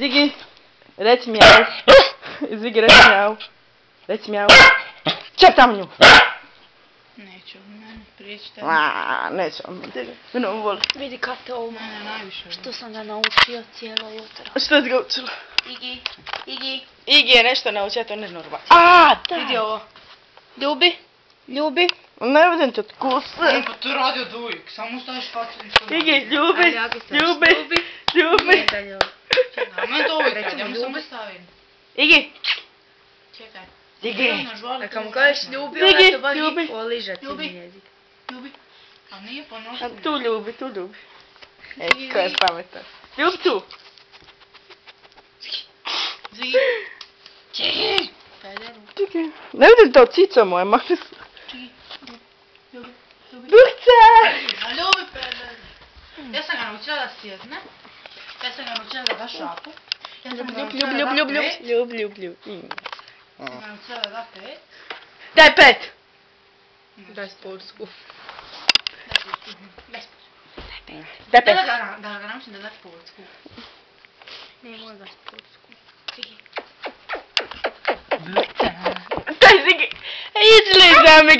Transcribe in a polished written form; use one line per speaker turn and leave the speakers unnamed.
Ziggy, reci mjau. Ziggy, reci mjau. Reci mjau. Čeptam nju.
Neću, meni pričite.
Neću. Mene on voli.
Vidi kad te ovo
Mene najviše voli.
što sam ga naučio cijelo jutro.
Što si ga učila?
Igi.
Igi je nešto naučio, to ne normalno.
Da.
Vidi ovo.
Ljubi.
Ne vidim te kuse.
Pa to radi od uvijek, samo staviš facu i što.
Igi, ljubi.
Ali ako se
Ljubi.
Čekaj, a meni to uvijek radi, ja mu samo
ljubi.
stavim.
Igi.
Čekaj.
Ziggy.
Kad mu kažeš ljubi,
Ziggy,
onda to baš
ljubi.
poliža ti
Ljubi.
jezik.
Ljubi. A nije pa
A
nošim.
tu ljubi. Ko je pametan. Ljubi tu.
Zvi. Čekaj. Pederu.
Čekaj. Ne vidim to cica moja, mali su.
Čekaj. Ljubi.
Dukce!
A ljubi pederu. Ja sam ga naučila da sjedne. Ja sam ga naučila da da šapu. Ja sam ga naučila da da pet.
Ljub.
Ja sam ga naučila da da pet.
Daj 5.
Daj sportsku.
Daj
Da
5.
ga naučim da da sportsku.
Ne možda sportsku.
Daj Ziggy. Idź li za mnie,